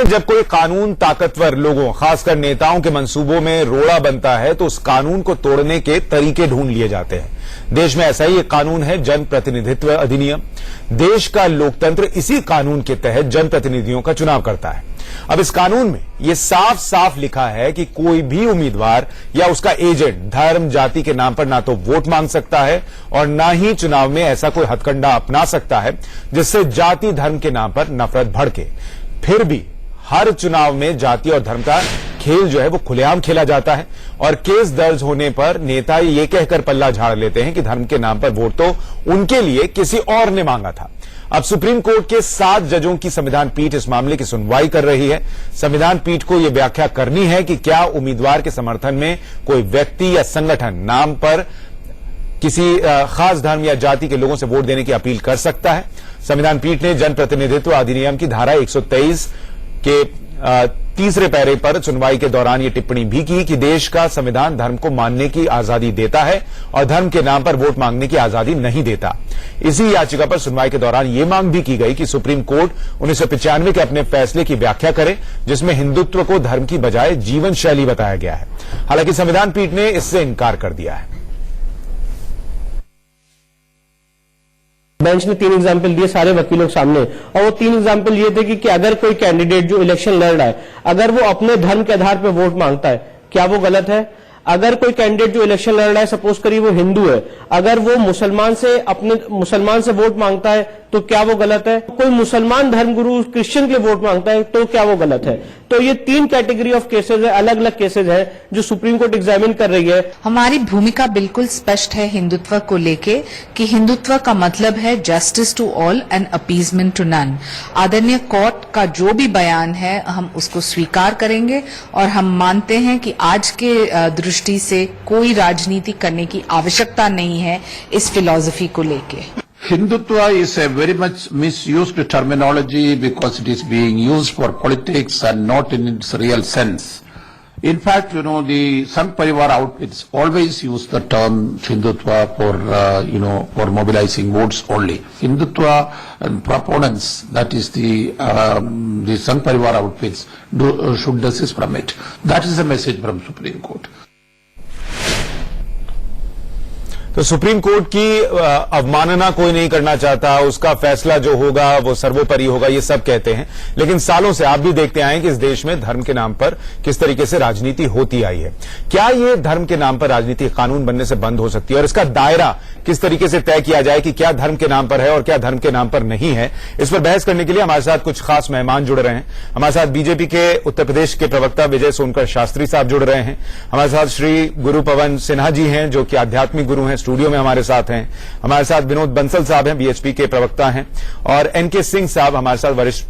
में जब कोई कानून ताकतवर लोगों, खासकर नेताओं के मंसूबों में रोड़ा बनता है तो उस कानून को तोड़ने के तरीके ढूंढ लिए जाते हैं। देश में ऐसा ही एक कानून है जनप्रतिनिधित्व अधिनियम। देश का लोकतंत्र इसी कानून के तहत जनप्रतिनिधियों का चुनाव करता है। अब इस कानून में यह साफ साफ लिखा है कि कोई भी उम्मीदवार या उसका एजेंट धर्म जाति के नाम पर ना तो वोट मांग सकता है और ना ही चुनाव में ऐसा कोई हथकंडा अपना सकता है जिससे जाति धर्म के नाम पर नफरत भड़के। फिर भी हर चुनाव में जाति और धर्म का खेल जो है वो खुलेआम खेला जाता है और केस दर्ज होने पर नेता ये कहकर पल्ला झाड़ लेते हैं कि धर्म के नाम पर वोट तो उनके लिए किसी और ने मांगा था। अब सुप्रीम कोर्ट के 7 जजों की संविधान पीठ इस मामले की सुनवाई कर रही है। संविधान पीठ को यह व्याख्या करनी है कि क्या उम्मीदवार के समर्थन में कोई व्यक्ति या संगठन नाम पर किसी खास धर्म या जाति के लोगों से वोट देने की अपील कर सकता है। संविधान पीठ ने जनप्रतिनिधित्व अधिनियम की धारा 123 के तीसरे पैरे पर सुनवाई के दौरान ये टिप्पणी भी की कि देश का संविधान धर्म को मानने की आजादी देता है और धर्म के नाम पर वोट मांगने की आजादी नहीं देता। इसी याचिका पर सुनवाई के दौरान ये मांग भी की गई कि सुप्रीम कोर्ट 1995 के अपने फैसले की व्याख्या करे जिसमें हिंदुत्व को धर्म की बजाय जीवन शैली बताया गया है। हालांकि संविधान पीठ ने इससे इनकार कर दिया है। बेंच ने 3 एग्जाम्पल दिए सारे वकीलों के सामने और वो 3 एग्जाम्पल ये थे कि अगर कोई कैंडिडेट जो इलेक्शन लड़ रहा है अगर वो अपने धर्म के आधार पर वोट मांगता है क्या वो गलत है। अगर कोई कैंडिडेट जो इलेक्शन लड़ रहा है सपोज करिए वो हिंदू है, अगर वो मुसलमान से वोट मांगता है तो क्या वो गलत है। कोई मुसलमान धर्मगुरु क्रिश्चियन के लिए वोट मांगता है तो क्या वो गलत है। तो ये 3 कैटेगरी ऑफ केसेस है, अलग अलग केसेस है जो सुप्रीम कोर्ट एग्जामिन कर रही है। हमारी भूमिका बिल्कुल स्पष्ट है हिंदुत्व को लेके कि हिंदुत्व का मतलब है justice to all and appeasement to none. आदरणीय कोर्ट का जो भी बयान है हम उसको स्वीकार करेंगे और हम मानते हैं कि आज के दृष्टि से कोई राजनीति करने की आवश्यकता नहीं है इस फिलॉसफी को लेके। Hindutva is a very much misused terminology because it is being used for politics and not in its real sense. In fact, the Sangh Parivar outfits always use the term Hindutva for mobilizing votes only. Hindutva proponents, that is the Sangh Parivar outfits, should desist from it. That is the message from Supreme Court. तो supreme court की अवमानना कोई नहीं करना चाहता, उसका फैसला जो होगा वो सर्वोपरि होगा, ये सब कहते हैं। लेकिन सालों से आप भी देखते आए कि इस देश में धर्म के नाम पर किस तरीके से राजनीति होती आई है। क्या ये धर्म के नाम पर राजनीति कानून बनने से बंद हो सकती है और इसका दायरा किस तरीके से तय किया जाए कि क्या धर्म के नाम पर है और क्या धर्म के नाम पर नहीं है। इस पर बहस करने के लिए हमारे साथ कुछ खास मेहमान जुड़ रहे हैं। हमारे साथ बीजेपी के उत्तर प्रदेश के प्रवक्ता विजय सोनकर शास्त्री साहब जुड़ रहे हैं। हमारे साथ श्री गुरु पवन सिन्हा जी हैं जो कि आध्यात्मिक गुरु हैं, स्टूडियो में हमारे साथ हैं। हमारे साथ विनोद बंसल साहब हैं, बीएचपी के प्रवक्ता हैं, और एनके सिंह साहब हमारे साथ वरिष्ठ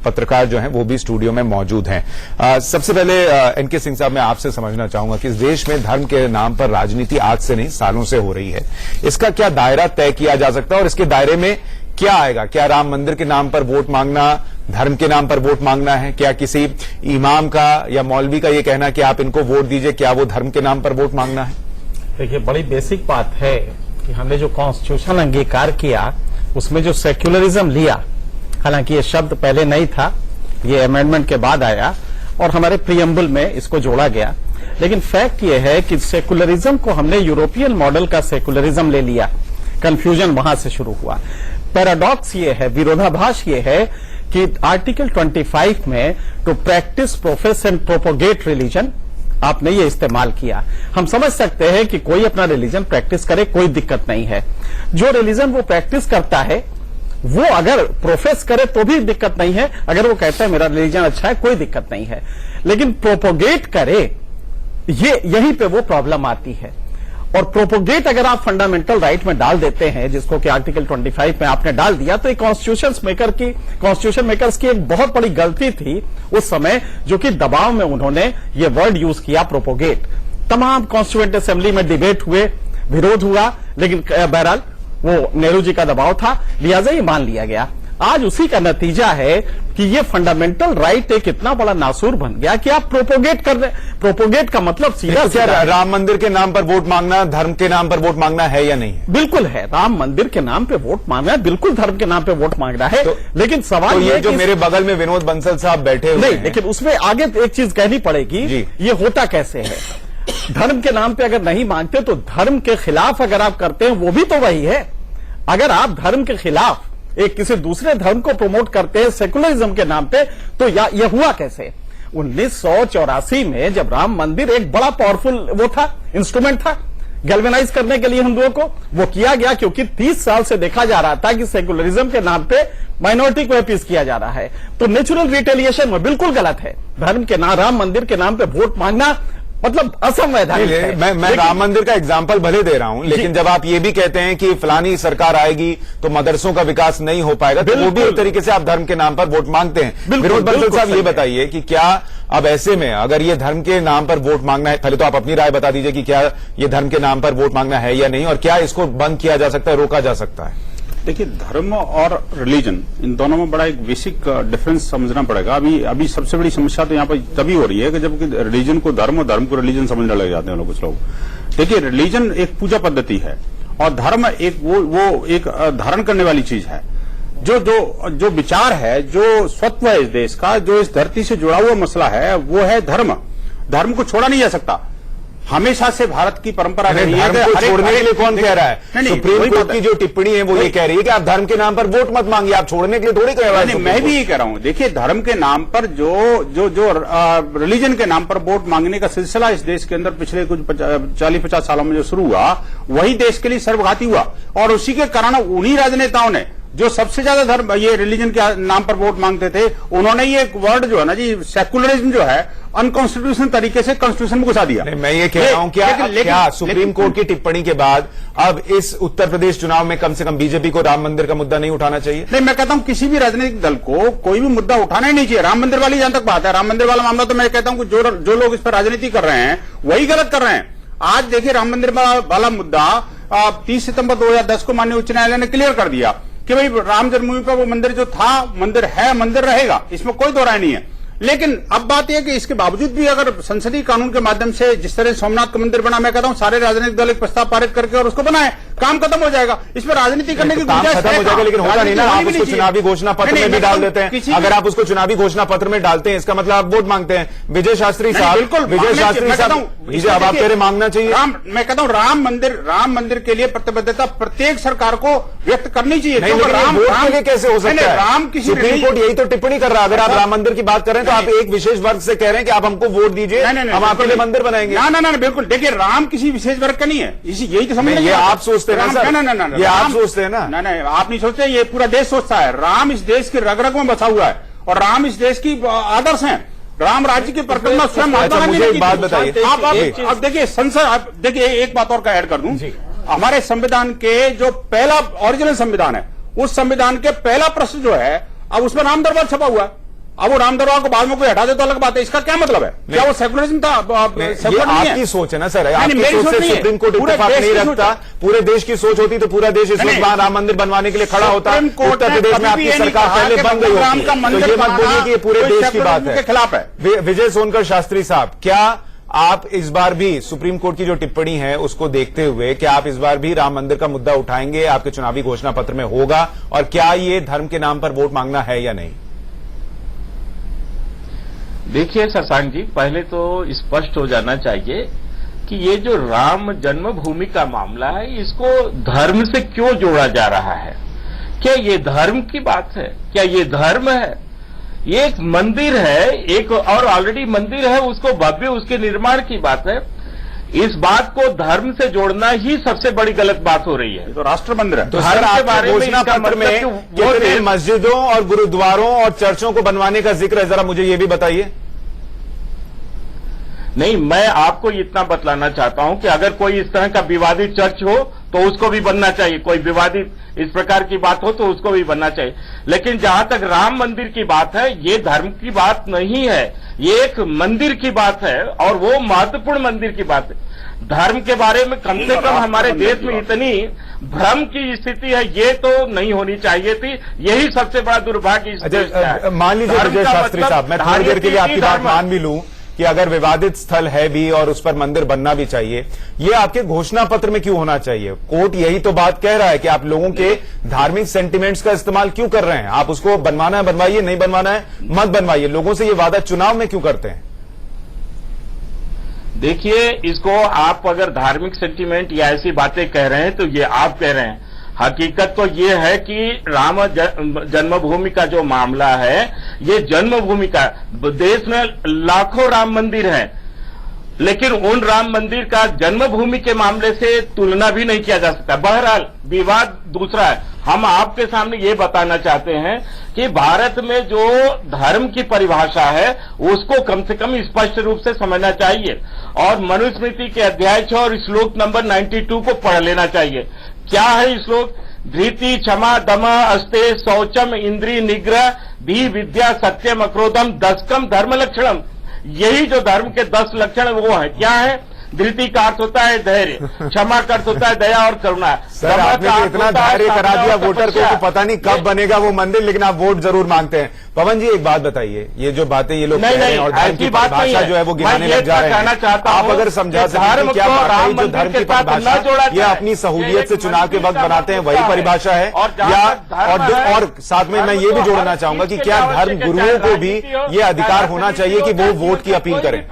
पत्रकार जो हैं वो भी स्टूडियो में मौजूद हैं। सबसे पहले एनके सिंह साहब मैं आपसे समझना चाहूंगा कि इस देश में धर्म के नाम पर राजनीति आज से नहीं सालों से हो रही है, इसका क्या दायरा तय किया जा सकता है और इसके दायरे में क्या आएगा। क्या राम मंदिर के नाम पर वोट मांगना धर्म के नाम पर वोट मांगना है? क्या किसी इमाम का या मौलवी का ये कहना कि आप इनको वोट दीजिए, क्या वो धर्म के नाम पर वोट मांगना है? देखिए, बड़ी बेसिक बात है कि हमने जो कॉन्स्टिट्यूशन अंगीकार किया उसमें जो सेक्युलरिज्म लिया, हालांकि ये शब्द पहले नहीं था, ये अमेंडमेंट के बाद आया और हमारे प्रियम्बल में इसको जोड़ा गया। लेकिन फैक्ट ये है कि सेक्युलरिज्म को हमने यूरोपियन मॉडल का सेक्युलरिज्म ले लिया, कंफ्यूजन वहां से शुरू हुआ। पैराडॉक्स ये है, विरोधाभास ये है कि आर्टिकल 25 में to practise, profess and propagate religion आपने ये इस्तेमाल किया। हम समझ सकते हैं कि कोई अपना रिलीजन प्रैक्टिस करे, कोई दिक्कत नहीं है। जो रिलीजन वो प्रैक्टिस करता है वो अगर प्रोफेस करे तो भी दिक्कत नहीं है, अगर वो कहता है मेरा रिलीजन अच्छा है कोई दिक्कत नहीं है। लेकिन प्रोपोगेट करे, यहीं पे वो प्रॉब्लम आती है। और प्रोपोगेट अगर आप फंडामेंटल राइट में डाल देते हैं, जिसको कि आर्टिकल 25 में आपने डाल दिया, तो एक कॉन्स्टिट्यूशन मेकर्स की एक बहुत बड़ी गलती थी उस समय, जो कि दबाव में उन्होंने ये वर्ड यूज किया प्रोपोगेट। तमाम कॉन्स्टिट्यूएंट असेंबली में डिबेट हुए, विरोध हुआ, लेकिन बहरहाल वो नेहरू जी का दबाव था, लिहाजा ये मान लिया गया। आज उसी का नतीजा है कि ये फंडामेंटल राइट एक इतना बड़ा नासूर बन गया कि आप प्रोपोगेट का मतलब सीधा तो क्या राम मंदिर के नाम पर वोट मांगना धर्म के नाम पर वोट मांगना है या नहीं है? बिल्कुल है, राम मंदिर के नाम पे वोट मांगना है, बिल्कुल धर्म के नाम पे वोट मांगना है। लेकिन सवाल तो ये जो कि मेरे बगल में विनोद बंसल साहब बैठे हुए नहीं, हैं, लेकिन उसमें आगे एक चीज कहनी पड़ेगी, ये होता कैसे है। धर्म के नाम पे अगर नहीं मांगते तो धर्म के खिलाफ अगर आप करते हैं वो भी तो वही है। अगर आप धर्म के खिलाफ एक किसी दूसरे धर्म को प्रमोट करते हैं सेकुलरिज्म के नाम पे, तो यह हुआ कैसे? 1984 में जब राम मंदिर एक बड़ा पावरफुल वो था, इंस्ट्रूमेंट था गैल्वेनाइज करने के लिए हिंदुओं को, वो किया गया क्योंकि 30 साल से देखा जा रहा था कि सेकुलरिज्म के नाम पे माइनॉरिटी को अपीज किया जा रहा है। तो नेचुरल रिटेलिएशन में बिल्कुल गलत है। धर्म के नाम, राम मंदिर के नाम पे वोट मांगना मतलब असंवैधानिक है। मैं राम मंदिर का एग्जाम्पल भले दे रहा हूं, लेकिन जब आप ये भी कहते हैं कि फलानी सरकार आएगी तो मदरसों का विकास नहीं हो पाएगा, तो वो भी एक तरीके से आप धर्म के नाम पर वोट मांगते हैं। विनोद बंसल साहब ये बताइए कि क्या अब ऐसे में अगर ये धर्म के नाम पर वोट मांगना है, पहले तो आप अपनी राय बता दीजिए कि क्या ये धर्म के नाम पर वोट मांगना है या नहीं, और क्या इसको बंद किया जा सकता है, रोका जा सकता है? देखिए, धर्म और रिलीजन इन दोनों में बड़ा एक बेसिक डिफरेंस समझना पड़ेगा। अभी सबसे बड़ी समस्या तो यहाँ पर तभी हो रही है कि जब रिलीजन को धर्म और धर्म को रिलीजन समझने लग जाते हैं लोग, कुछ लोग। देखिए, रिलीजन एक पूजा पद्धति है और धर्म एक वो एक धारण करने वाली चीज है। जो विचार है, जो स्वत्व है इस देश का, जो इस धरती से जुड़ा हुआ मसला है, वो है धर्म। धर्म को छोड़ा नहीं जा सकता। हमेशा से भारत की परंपरा रही है। धर्म को छोड़ने के लिए कौन कह रहा है? सुप्रीम कोर्ट की जो टिप्पणी है वो ये कह रही है कि आप धर्म के नाम पर वोट मत मांगिए, आप छोड़ने के लिए थोड़ी कह रहा है। मैं भी ये कह रहा हूं, देखिए, धर्म के नाम पर जो रिलीजन के नाम पर वोट मांगने का सिलसिला इस देश के अंदर पिछले कुछ 40-50 सालों में जो शुरू हुआ, वही देश के लिए सर्वघाती हुआ। और उसी के कारण उन्हीं राजनेताओं ने जो सबसे ज्यादा धर्म ये रिलीजन के नाम पर वोट मांगते थे, उन्होंने ये वर्ड जो है ना जी, सेकुलरिज्म जो है, अनकॉन्स्टिट्यूशनल तरीके से कॉन्स्टिट्यूशन में घुसा दिया। मैं ये कह रहा हूं क्या सुप्रीम कोर्ट की टिप्पणी के बाद अब इस उत्तर प्रदेश चुनाव में कम से कम बीजेपी को राम मंदिर का मुद्दा नहीं उठाना चाहिए? नहीं, मैं कहता हूं किसी भी राजनीतिक दल को कोई भी मुद्दा उठाना ही नहीं चाहिए। राम मंदिर वाली जहां तक बात है, राम मंदिर वाला मामला तो मैं कहता हूं कि जो लोग इस पर राजनीति कर रहे हैं वही गलत कर रहे हैं। आज देखिए, राम मंदिर वाला मुद्दा 30 सितंबर 2010 को माननीय उच्च न्यायालय ने क्लियर कर दिया कि भाई राम जन्मभूमि पर वो मंदिर जो था, मंदिर है, मंदिर रहेगा, इसमें कोई दो राय नहीं है। लेकिन अब बात यह कि इसके बावजूद भी अगर संसदीय कानून के माध्यम से जिस तरह सोमनाथ का मंदिर बना, मैं कहता हूं सारे राजनीतिक दल एक प्रस्ताव पारित करके और उसको बनाए, काम खत्म हो जाएगा। इसमें राजनीति करने की काम खत्म हो जाएगा, लेकिन होता नहीं ना। आप उसको चुनावी घोषणा पत्र में भी डाल देते हैं। अगर आप उसको चुनावी घोषणा पत्र में डालते हैं, इसका मतलब आप वोट मांगते हैं। विजय शास्त्री साहब, विजय शास्त्री साहब, अब आप कह रहे मांगना चाहिए। मैं कहता हूं राम मंदिर के लिए प्रतिबद्धता प्रत्येक सरकार को व्यक्त करनी चाहिए। राम के लिए कैसे हो सकता है? राम की सुप्रीम कोर्ट यही तो टिप्पणी कर रहा है। अगर आप राम मंदिर की बात कर रहे हैं तो आप एक विशेष वर्ग से कह रहे हैं कि आप हमको वोट दीजिए, हम आपके लिए मंदिर बनाएंगे। ना, बिल्कुल। देखिए, राम किसी विशेष वर्ग का नहीं है, यही तो समझ। ये आप सोचते हैं ना, ये आप सोचते हैं ना? नहीं, आप नहीं सोचते, ये पूरा देश सोचता है। राम इस देश की रग रग में बसा हुआ है और राम इस देश की आदर्श हैं। राम राज्य की परिकल्पना स्वयं महात्मा गांधी ने की। एक बात बताइए, आप देखिए, संसद, आप देखिए, एक बात और का ऐड कर दूं, हमारे संविधान के जो पहला ओरिजिनल संविधान है, उस संविधान के पहला प्रश्न जो है, अब उसमें राम दरबार छपा हुआ है। अब वो राम दरबार को बाद में कोई हटा दे तो अलग बात है। इसका क्या मतलब है? क्या वो सेकुलरिज्म था? ये आपकी सोच है ना सर, आपकी सोच से सुप्रीम कोर्ट इत्तेफाक नहीं रखता। पूरे देश की सोच होती तो पूरा देश इस वक्त वहां राम मंदिर बनवाने के लिए खड़ा होता। उत्तर प्रदेश में आपकी सरकार पहले बन गई होती, तो ये मत बोलिए कि ये पूरे देश की बात है। खिलाफ है। विजय सोनकर शास्त्री साहब, क्या आप इस बार भी सुप्रीम कोर्ट की जो टिप्पणी है उसको देखते हुए क्या आप इस बार भी राम मंदिर का मुद्दा उठाएंगे? आपके चुनावी घोषणा पत्र में होगा? और क्या ये धर्म के नाम पर वोट मांगना है या नहीं? देखिए शशांक जी, पहले तो स्पष्ट हो जाना चाहिए कि ये जो राम जन्मभूमि का मामला है, इसको धर्म से क्यों जोड़ा जा रहा है? क्या ये धर्म की बात है? क्या ये धर्म है? ये एक मंदिर है, एक और ऑलरेडी मंदिर है, उसको भव्य उसके निर्माण की बात है। इस बात को धर्म से जोड़ना ही सबसे बड़ी गलत बात हो रही है। तो राष्ट्र मंदिर है। तो सर, आपके घोषणा पत्र में कितने मस्जिदों और गुरुद्वारों और चर्चों को बनवाने का जिक्र है? जरा मुझे ये भी बताइए। नहीं, मैं आपको इतना बतलाना चाहता हूं कि अगर कोई इस तरह का विवादित चर्च हो तो उसको भी बनना चाहिए, कोई विवादित इस प्रकार की बात हो तो उसको भी बनना चाहिए। लेकिन जहां तक राम मंदिर की बात है, ये धर्म की बात नहीं है, ये एक मंदिर की बात है और वो महत्वपूर्ण मंदिर की बात है। धर्म के बारे में कम से कम हमारे देश में इतनी भ्रम की स्थिति है, ये तो नहीं होनी चाहिए थी। यही सबसे बड़ा दुर्भाग्य इस देश का है। मान लीजिए धर्म विजय का शास्त्री मतलब साहब, मैं थोड़ी देर के लिए आपकी बात धर्म। मान भी लूं कि अगर विवादित स्थल है भी और उस पर मंदिर बनना भी चाहिए, ये आपके घोषणा पत्र में क्यों होना चाहिए? कोर्ट यही तो बात कह रहा है कि आप लोगों के धार्मिक सेंटिमेंट्स का इस्तेमाल क्यों कर रहे हैं। आप उसको बनवाना है बनवाइए, नहीं बनवाना है मत बनवाइए। लोगों से ये वादा चुनाव में क्यों करते हैं? देखिए, इसको आप अगर धार्मिक सेंटिमेंट या ऐसी बातें कह रहे हैं तो ये आप कह रहे हैं। हकीकत तो ये है कि राम जन्मभूमि का जो मामला है, ये जन्मभूमि का, देश में लाखों राम मंदिर हैं, लेकिन उन राम मंदिर का जन्मभूमि के मामले से तुलना भी नहीं किया जा सकता। बहरहाल विवाद दूसरा है। हम आपके सामने ये बताना चाहते हैं कि भारत में जो धर्म की परिभाषा है उसको कम से कम स्पष्ट रूप से समझना चाहिए और मनुस्मृति के अध्याय 6 और श्लोक नंबर 92 को पढ़ लेना चाहिए। क्या है श्लोक? धृति क्षमा दम अस्ते शौचम इंद्रिय निग्रह भी विद्या सत्यम अक्रोधम दशकम धर्म लक्षणम। यही जो धर्म के 10 लक्षण वो है। क्या है? धृति का अर्थ होता है धैर्य, क्षमा का अर्थ होता है दया और करुणा। सर, आपने तो इतना धैर्य करा दिया वोटर को कि पता नहीं कब बनेगा वो मंदिर, लेकिन आप वोट जरूर मांगते हैं। पवन जी, एक बात बताइए, ये जो बातें ये लोग कह रहे हैं और धर्म की परिभाषा जो है वो गिनाने लग जा रहे हैं, आप अगर समझा सकें क्या वाकई जो धर्म की परिभाषा ये अपनी सहूलियत से चुनाव के वक्त बनाते हैं वही परिभाषा है, या और साथ में मैं ये भी जोड़ना चाहूंगा कि क्या धर्म गुरुओं को भी ये अधिकार होना चाहिए कि वो वोट की अपील करें?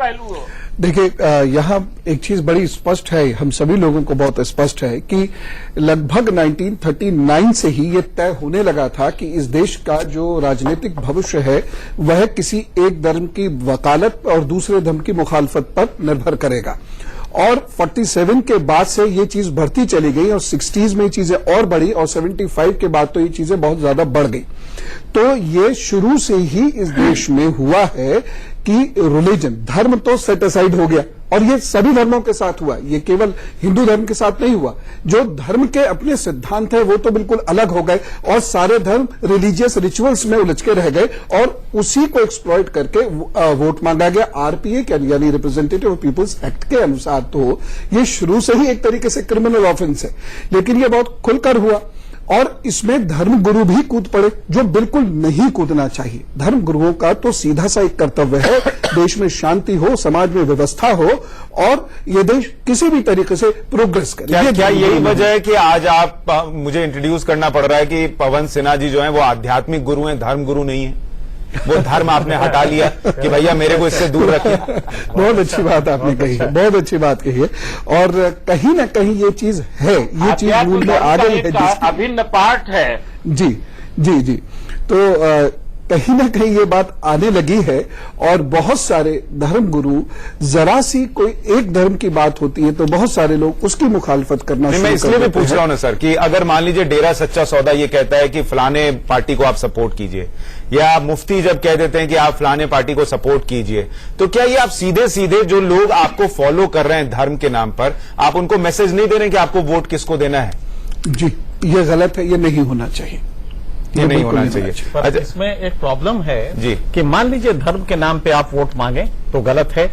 देखिए, यहाँ एक चीज बड़ी स्पष्ट है, हम सभी लोगों को बहुत स्पष्ट है कि लगभग 1939 से ही ये तय होने लगा था कि इस देश का जो राजनीतिक भविष्य है वह किसी एक धर्म की वकालत और दूसरे धर्म की मुखालफत पर निर्भर करेगा। और 47 के बाद से ये चीज बढ़ती चली गई और 60s में ये चीजें और बढ़ी और 75 के बाद तो ये चीजें बहुत ज्यादा बढ़ गई। तो ये शुरू से ही इस देश में हुआ है कि रिलीजन, धर्म तो सेट असाइड हो गया और ये सभी धर्मों के साथ हुआ, ये केवल हिंदू धर्म के साथ नहीं हुआ। जो धर्म के अपने सिद्धांत है वो तो बिल्कुल अलग हो गए और सारे धर्म रिलीजियस रिचुअल्स में उलझ के रह गए और उसी को एक्सप्लॉइट करके वोट मांगा गया। आरपीए यानी रिप्रेजेंटेटिव ऑफ पीपल्स एक्ट के अनुसार तो ये शुरू से ही एक तरीके से क्रिमिनल ऑफेंस है, लेकिन ये बहुत खुलकर हुआ और इसमें धर्म गुरु भी कूद पड़े जो बिल्कुल नहीं कूदना चाहिए। धर्म गुरुओं का तो सीधा सा एक कर्तव्य है, देश में शांति हो, समाज में व्यवस्था हो और ये देश किसी भी तरीके से प्रोग्रेस करे। क्या यही वजह है कि आज आप मुझे इंट्रोड्यूस करना पड़ रहा है कि पवन सिन्हा जी जो है वो आध्यात्मिक गुरु हैं, धर्म गुरु नहीं है? वो धर्म आपने हटा लिया कि भैया मेरे को इससे दूर रखिए। बहुत अच्छी बात आपने कही है, बहुत अच्छी बात कही है और कहीं ना कहीं ये चीज है, ये चीज मूल में आ गई है, अभिन्न पार्ट है। जी जी जी। तो कहीं ना कहीं ये बात आने लगी है और बहुत सारे धर्म गुरु, जरा सी कोई एक धर्म की बात होती है तो बहुत सारे लोग उसकी मुखालफत करना शुरू कर देते हैं। मैं इसलिए भी पूछ रहा हूं ना सर कि अगर मान लीजिए डेरा सच्चा सौदा ये कहता है कि फलाने पार्टी को आप सपोर्ट कीजिए, या मुफ्ती जब कह देते हैं कि आप फलाने पार्टी को सपोर्ट कीजिए, तो क्या ये आप सीधे सीधे जो लोग आपको फॉलो कर रहे हैं धर्म के नाम पर, आप उनको मैसेज नहीं दे रहे कि आपको वोट किसको देना है? जी, ये गलत है, ये नहीं होना चाहिए, ये नहीं होना चाहिए। पर इसमें एक प्रॉब्लम है जी कि मान लीजिए धर्म के नाम पे आप वोट मांगे तो गलत है,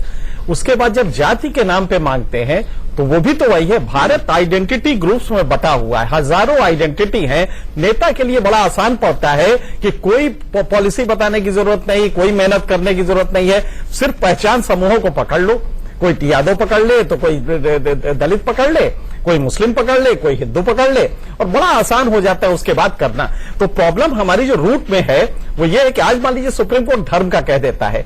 उसके बाद जब जाति के नाम पे मांगते हैं तो वो भी तो वही है। भारत आइडेंटिटी ग्रुप्स में बटा हुआ है, हजारों आइडेंटिटी है। नेता के लिए बड़ा आसान पड़ता है कि कोई पॉलिसी बताने की जरूरत नहीं, कोई मेहनत करने की जरूरत नहीं है, सिर्फ पहचान समूहों को पकड़ लो। कोई यादव पकड़ ले तो कोई दलित पकड़ ले, कोई मुस्लिम पकड़ ले, कोई हिंदू पकड़ ले और बड़ा आसान हो जाता है उसके बाद करना। तो प्रॉब्लम हमारी जो रूट में है वो ये है कि आज मान लीजिए सुप्रीम कोर्ट धर्म का कह देता है,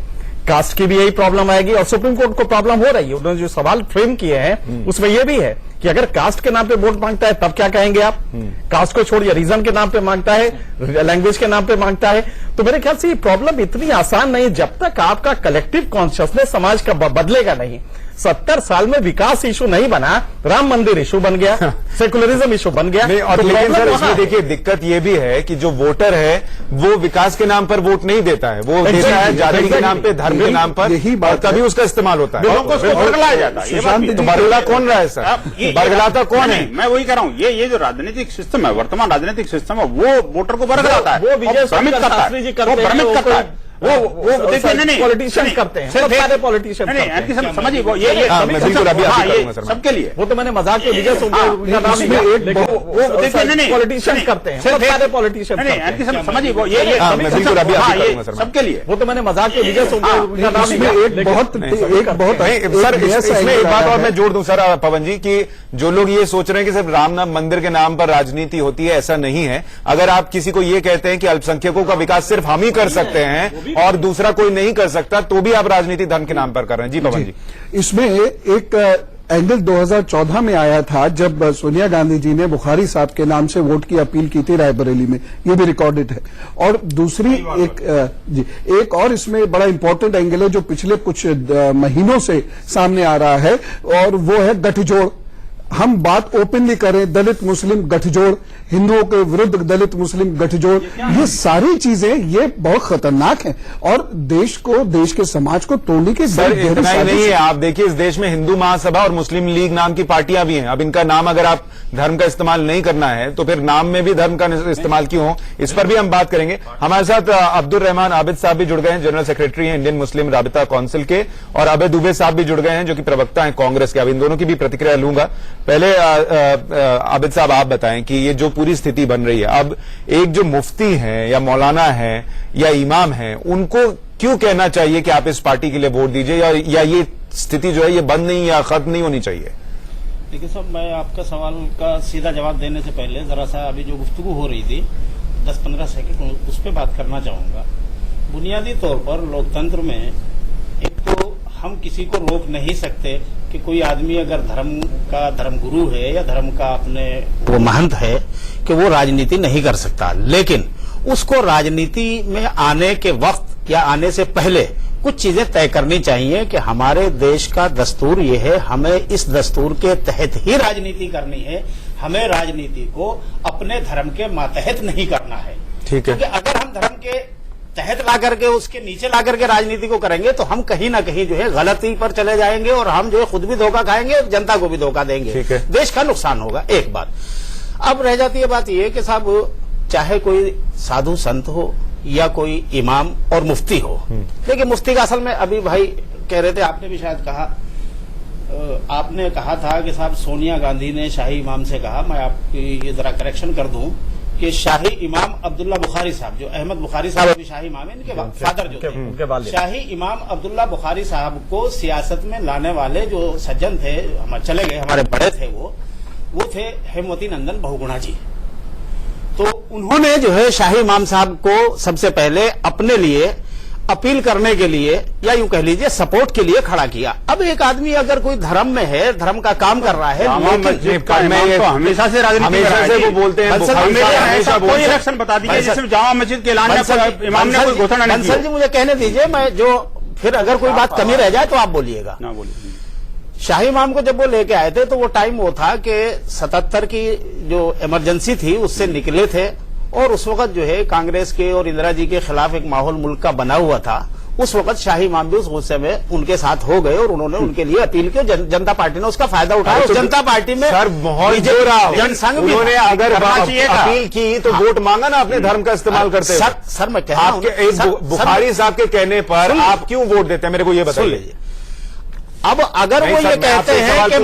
कास्ट की भी यही प्रॉब्लम आएगी और सुप्रीम कोर्ट को प्रॉब्लम हो रही है। उन्होंने जो सवाल फ्रेम किए हैं उसमें यह भी है कि अगर कास्ट के नाम पे वोट मांगता है तब क्या कहेंगे आप? कास्ट को छोड़िए, रीजन के नाम पे मांगता है, लैंग्वेज के नाम पे मांगता है। तो मेरे ख्याल से ये प्रॉब्लम इतनी आसान नहीं जब तक आपका कलेक्टिव कॉन्शियसनेस समाज का बदलेगा नहीं। 70 साल में विकास इशू नहीं बना, राम मंदिर इशू बन गया, सेकुलरिज्म इशू बन गया। नहीं, और तो लेकिन सर इसमें देखिए दिक्कत ये भी है कि जो वोटर है वो विकास के नाम पर वोट नहीं देता है, वो देता है जाति के नाम पे, धर्म के नाम पर, यही बात तभी उसका इस्तेमाल होता है। बरगलाया जाता है। तो बरगला कौन रहा है सर? बरगलाता कौन है? मैं वही कह रहा हूँ, ये जो राजनीतिक सिस्टम है, वर्तमान राजनीतिक सिस्टम है, वो वोटर को बरगलाता है, वो विजय भ्रमित करता है, वो भ्रमित करता है। देखिए नहीं पॉलिटिशियन करते हैं, सिर्फ सारे पॉलिटिशियन नहीं करते हैं। समझिए वो ये मैं बिल्कुल अभी आपकी करूंगा सर। सबके लिए वो तो मैंने मजाक के विजय सुन इसमें एक वो देखिए नहीं पॉलिटिशियन करते हैं, सारे पॉलिटिशियन नहीं समझिए वो ये मैं बिल्कुल अभी आपकी करूंगा सर। सबके लिए वो तो मैंने मजाक के विजय सुन इसमें एक बहुत नहीं, सर इसमें एक बात और मैं जोड़ दूं सर पवन जी कि जो लोग ये सोच रहे हैं कि सिर्फ राम मंदिर के नाम पर राजनीति होती है, ऐसा नहीं है। अगर आप किसी को ये कहते हैं कि अल्पसंख्यकों का विकास सिर्फ हम ही कर सकते हैं और दूसरा कोई नहीं कर सकता, तो भी आप राजनीति धर्म के नाम पर कर रहे हैं। जी पवन जी, इसमें एक एंगल 2014 में आया था जब सोनिया गांधी जी ने बुखारी साहब के नाम से वोट की अपील की थी रायबरेली में, ये भी रिकॉर्डेड है। और दूसरी एक और इसमें बड़ा इंपॉर्टेंट एंगल है जो पिछले कुछ महीनों से सामने आ रहा है, और वो है गठजोड़। हम बात ओपनली करें, दलित मुस्लिम गठजोड़, हिंदुओं के विरुद्ध दलित मुस्लिम गठजोड़, ये सारी चीजें ये बहुत खतरनाक हैं और देश के समाज को तोड़ने की सर इतना ही नहीं है। आप देखिए इस देश में हिंदू महासभा और मुस्लिम लीग नाम की पार्टियां भी हैं। अब इनका नाम अगर आप धर्म का इस्तेमाल नहीं करना है तो फिर नाम में भी धर्म का इस्तेमाल क्यों हो, इस पर भी हम बात करेंगे। हमारे साथ अब्दुल रहमान आबिद साहब भी जुड़ गए हैं, जनरल सेक्रेटरी हैं इंडियन मुस्लिम राबिता काउंसिल के, और अबे दुबे साहब भी जुड़ गए हैं जो कि प्रवक्ता हैं कांग्रेस के। अब इन दोनों की भी प्रतिक्रिया लूंगा। पहले आबिद साहब आप बताएं कि ये जो पूरी स्थिति बन रही है, अब एक जो मुफ्ती हैं या मौलाना है या इमाम है, उनको क्यों कहना चाहिए कि आप इस पार्टी के लिए वोट दीजिए, या ये स्थिति जो है ये बंद नहीं या खत्म नहीं होनी चाहिए? देखिए साहब, मैं आपका सवाल का सीधा जवाब देने से पहले जरा सा अभी जो गुफ्तगू हो रही थी 10-15 सेकंड उस पर बात करना चाहूंगा। बुनियादी तौर पर लोकतंत्र में एक तो हम किसी को रोक नहीं सकते कि कोई आदमी अगर धर्म गुरु है या धर्म का अपने वो महंत है कि वो राजनीति नहीं कर सकता, लेकिन उसको राजनीति में आने के वक्त या आने से पहले कुछ चीजें तय करनी चाहिए कि हमारे देश का दस्तूर ये है, हमें इस दस्तूर के तहत ही राजनीति करनी है, हमें राजनीति को अपने धर्म के मातहत नहीं करना है। ठीक है, क्योंकि अगर हम धर्म के तहत ला करके उसके नीचे ला करके राजनीति को करेंगे तो हम कहीं ना कहीं जो है गलती पर चले जाएंगे और हम जो है खुद भी धोखा खाएंगे और जनता को भी धोखा देंगे, देश का नुकसान होगा। एक बात अब रह जाती है बात यह कि साहब चाहे कोई साधु संत हो या कोई इमाम और मुफ्ती हो, देखिए मुफ्ती का असल में अभी भाई कह रहे थे, आपने भी शायद कहा, आपने कहा था कि साहब सोनिया गांधी ने शाही इमाम से कहा, मैं आपकी ये जरा करेक्शन कर दूं कि शाही इमाम अब्दुल्ला बुखारी साहब, जो अहमद बुखारी साहब अभी शाही इमाम है, इनके फादर जो थे, शाही इमाम अब्दुल्ला बुखारी साहब को सियासत में लाने वाले जो सज्जन थे, चले गए, हमारे बड़े थे, वो थे हेमवती नंदन बहुगुणा जी। तो उन्होंने जो है शाही इमाम साहब को सबसे पहले अपने लिए अपील करने के लिए या यूं कह लीजिए सपोर्ट के लिए खड़ा किया। अब एक आदमी अगर कोई धर्म में है, धर्म का काम कर रहा है, हमेशा से राजनीति वो बोलते हैं, कोई इलेक्शन बता दीजिए जिसमें जामा मस्जिद के ऐलान में इमाम ने कोई घोषणा नहीं की। बंसल जी मुझे कहने दीजिए, मैं जो फिर अगर कोई बात कमी रह जाए तो आप बोलिएगा। शाही इमाम को जब वो लेके आए थे तो वो टाइम वो था कि 77 की जो इमरजेंसी थी उससे निकले थे और उस वक्त जो है कांग्रेस के और इंदिरा जी के खिलाफ एक माहौल मुल्क का बना हुआ था। उस वक्त शाही इमाम भी उस गुस्से में उनके साथ हो गए और उन्होंने उनके लिए अपील की, जनता पार्टी ने उसका फायदा उठाया। उस जनता पार्टी में सर माहौल जो रहा, जनसंघ उन्होंने अगर अपील की तो वोट मांगा ना अपने धर्म का इस्तेमाल करते हुए। सर मैं कह रहा हूं, बुखारी साहब के कहने पर आप क्यों वोट देते हैं, मेरे को ये बताइए। अब अगर वो ये कहते हैं कि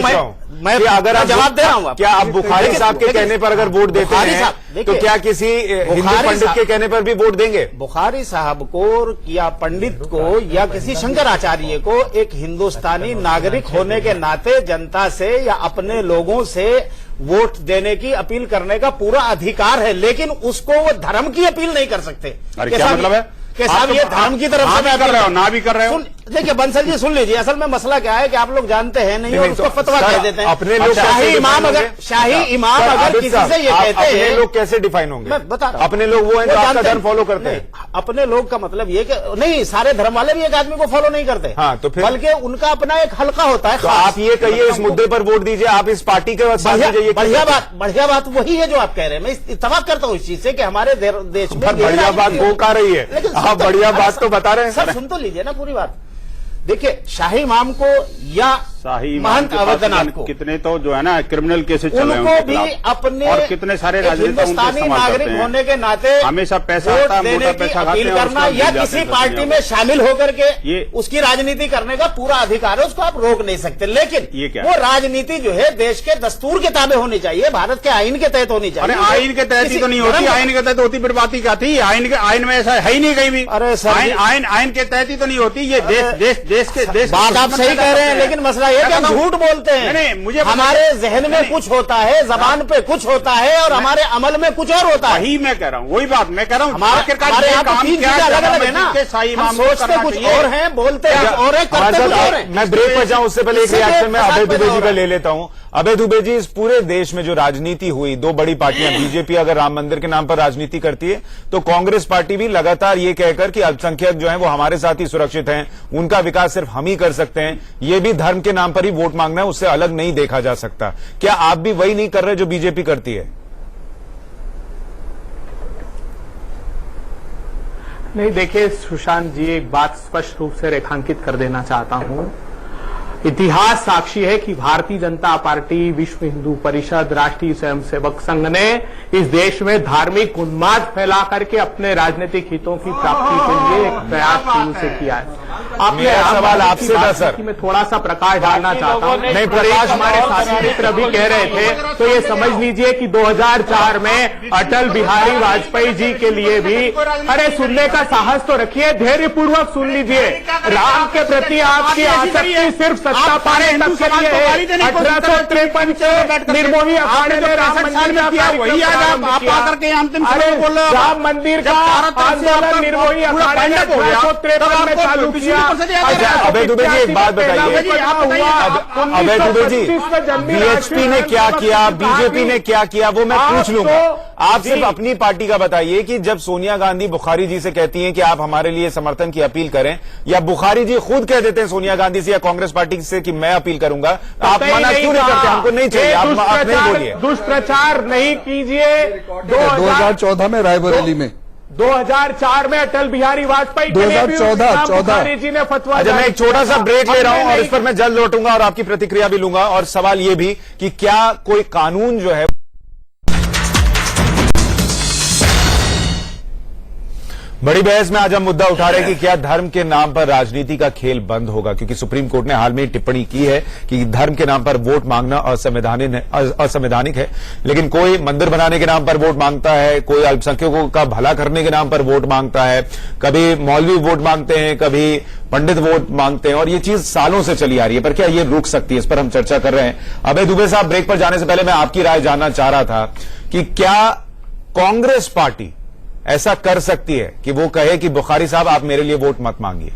मैं अगर आप जवाब दे रहा हूं, क्या आप बुखारी साहब के कहने पर अगर वोट देते हैं तो क्या किसी हिंदू पंडित के कहने पर भी वोट देंगे? बुखारी साहब को या पंडित को या किसी शंकराचार्य को एक हिंदुस्तानी नागरिक होने के नाते जनता से या अपने लोगों से वोट देने की अपील करने का पूरा अधिकार है, लेकिन उसको वो धर्म की अपील नहीं कर सकते। क्या मतलब है कि साहब ये धर्म की तरफ से कर रहे हो ना भी कर रहे हो। देखिए बंसल जी सुन लीजिए, असल में मसला क्या है कि आप लोग जानते हैं नहीं और उसको फतवा कह देते हैं। अपने लोग शाही इमाम अगर किसी से ये कहते हैं, अपने लोग कैसे डिफाइन होंगे? मैं बता रहा हूं, अपने लोग वो हैं जो आपका धर्म फॉलो करते हैं। अपने लोग का मतलब ये कि नहीं, सारे धर्म वाले भी एक आदमी को फॉलो नहीं करते। हाँ, तो फिर बल्कि उनका अपना एक हल्का होता है। तो आप ये कहिए इस मुद्दे पर वोट दीजिए, आप इस पार्टी के बढ़िया बात वही है जो आप कह रहे हैं। मैं इत्तेफाक करता हूँ इस चीज से कि हमारे देश में बढ़िया बात वो कह रही है, आप बढ़िया बात तो बता रहे हैं। सर सुन तो लीजिए ना पूरी बात। देखिए शाही इमाम को या शाही महंत इमाम के पास अवैधनाथ को, कितने तो जो है ना क्रिमिनल केसेस चल रहे हैं उनको उनके भी खिलाफ। अपने और कितने सारे एक राजनेता उनके हिंदुस्तानी इस्तेमाल करते नागरिक हैं। होने के नाते हमेशा पैसा वोट आता है, देने मोटा की पैसा खाते अपील हैं और करना उसको या मिल जाते किसी हैं पार्टी दुनिया में शामिल होकर के ये- उसकी राजनीति करने का पूरा अधिकार है, उसको आप रोक नहीं सकते। लेकिन ये क्या वो है? राजनीति जो है देश के दस्तूर के ताबे होनी चाहिए, भारत के आईन के तहत होनी चाहिए। अरे आइन के तहत ही तो नहीं होती, आइन के तहत होती फिर बात ही क्या थी? आइन में ऐसा है ही नहीं कहीं भी। अरे सर जी- आइन के तहत ही तो नहीं होती। ये देश के बात आप सही कह रहे हैं, लेकिन मसला ये कि हम झूठ बोलते हैं। नहीं, मुझे हमारे जहन में कुछ होता है, जबान पे कुछ होता है और हमारे अमल में कुछ और होता है। वही मैं कह रहा हूँ, वही बात मैं कह रहा हूँ। हमारे यहाँ तो तीन चीजें अलग अलग है ना, हम सोचते कुछ और हैं, बोलते कुछ और है, करते कुछ और है। मैं ब्रेक पर जाऊं उससे पहले एक रिएक्शन में अभय दुबे जी का ले लेता हूं। अभय दुबे जी, इस पूरे देश में जो राजनीति हुई, दो बड़ी पार्टियां, बीजेपी अगर राम मंदिर के नाम पर राजनीति करती है तो कांग्रेस पार्टी भी लगातार ये कहकर कि अल्पसंख्यक जो है वो हमारे साथ ही सुरक्षित हैं, उनका विकास सिर्फ हम ही कर सकते हैं, ये भी धर्म के नाम पर ही वोट मांगना है, उससे अलग नहीं देखा जा सकता। क्या आप भी वही नहीं कर रहे जो बीजेपी करती है? नहीं, देखिए सुशांत जी, एक बात स्पष्ट रूप से रेखांकित कर देना चाहता हूं। इतिहास साक्षी है कि भारतीय जनता पार्टी, विश्व हिंदू परिषद, राष्ट्रीय स्वयंसेवक संघ ने इस देश में धार्मिक उन्माद फैला करके अपने राजनीतिक हितों की प्राप्ति के लिए एक प्रयास शुरू से किया है। आपने मेरा सवाल आपसे था सर, मैं थोड़ा सा प्रकाश डालना चाहता हूं। नहीं, और एक हमारे साथी मित्र अभी कह रहे थे, तो ये समझ लीजिए कि 2004 में अटल बिहारी वाजपेयी जी के लिए भी, अरे सुनने का साहस तो रखिए, धैर्यपूर्वक सुन लीजिए। राम के प्रति आपकी आसक्ति सिर्फ सत्ता पाने तक के लिए है। 1853 के निर्मोही अखाड़े ने राम मंदिर का वही आप आकर के अंतिम समय बोल रहे हो। राम मंदिर का आंदोलन निर्मोही अखाड़े ने 1853 में चालू किया। अच्छा, अभय दुबे जी एक बात बताइए, अभय दुबे जी, बीएचपी ने क्या किया, बीजेपी ने क्या किया, वो मैं पूछ लूंगा। आप सिर्फ अपनी पार्टी का बताइए कि जब सोनिया गांधी बुखारी जी से कहती हैं कि आप हमारे लिए समर्थन की अपील करें, या बुखारी जी खुद कह देते हैं सोनिया गांधी से या कांग्रेस पार्टी से कि मैं अपील करूंगा, तो आप मना क्यों नहीं करते? हमको नहीं चाहिए, आप नहीं बोलिए। दुष्प्रचार नहीं कीजिए। 2014 में रायबरेली में, 2004 में अटल बिहारी वाजपेयी के लिए भी 2014 बुखारी जी ने फतवा अच्छा, मैं एक छोटा सा ब्रेक ले रहा हूं और इस पर मैं जल्द लौटूंगा और आपकी प्रतिक्रिया भी लूंगा। और सवाल ये भी कि क्या कोई कानून जो है, बड़ी बहस में आज हम मुद्दा उठा रहे हैं कि क्या धर्म के नाम पर राजनीति का खेल बंद होगा, क्योंकि सुप्रीम कोर्ट ने हाल में टिप्पणी की है कि धर्म के नाम पर वोट मांगना असंवैधानिक है। लेकिन कोई मंदिर बनाने के नाम पर वोट मांगता है, कोई अल्पसंख्यकों का भला करने के नाम पर वोट मांगता है, कभी मौलवी वोट मांगते हैं, कभी पंडित वोट मांगते हैं, और ये चीज सालों से चली आ रही है। पर क्या ये रुक सकती है? इस पर हम चर्चा कर रहे हैं। अभय दुबे साहब, ब्रेक पर जाने से पहले मैं आपकी राय जानना चाह रहा था कि क्या कांग्रेस पार्टी ऐसा कर सकती है कि वो कहे कि बुखारी साहब आप मेरे लिए वोट मत मांगिए?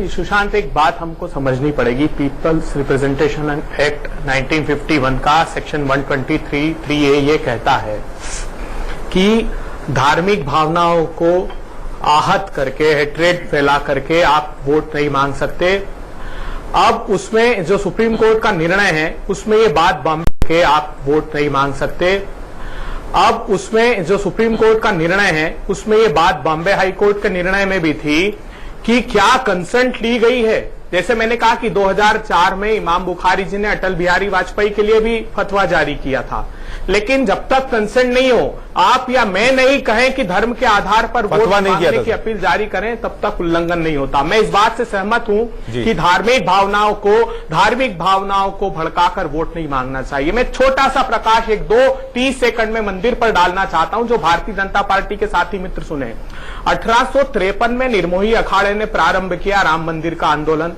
सुशांत, एक बात हमको समझनी पड़ेगी। पीपल्स रिप्रेजेंटेशन एक्ट 1951 का सेक्शन 123(3)(a) ये कहता है कि धार्मिक भावनाओं को आहत करके, हेट्रेड फैला करके आप वोट नहीं मांग सकते। अब उसमें जो सुप्रीम कोर्ट का निर्णय है उसमें ये बात बॉम्बे के आप वोट नहीं मांग सकते। अब उसमें जो सुप्रीम कोर्ट का निर्णय है उसमें ये बात बॉम्बे हाई कोर्ट के निर्णय में भी थी कि क्या कंसेंट ली गई है। जैसे मैंने कहा कि 2004 में इमाम बुखारी जी ने अटल बिहारी वाजपेयी के लिए भी फतवा जारी किया था, लेकिन जब तक कंसेंट नहीं हो, आप या मैं नहीं कहें कि धर्म के आधार पर वोट मांगने की अपील जारी करें, तब तक उल्लंघन नहीं होता। मैं इस बात से सहमत हूं कि धार्मिक भावनाओं को भड़काकर वोट नहीं मांगना चाहिए। मैं छोटा सा प्रकाश 1-2-30 सेकंड में मंदिर पर डालना चाहता हूं, जो भारतीय जनता पार्टी के साथी मित्र सुने। 1853 में निर्मोही अखाड़े ने प्रारंभ किया राम मंदिर का आंदोलन।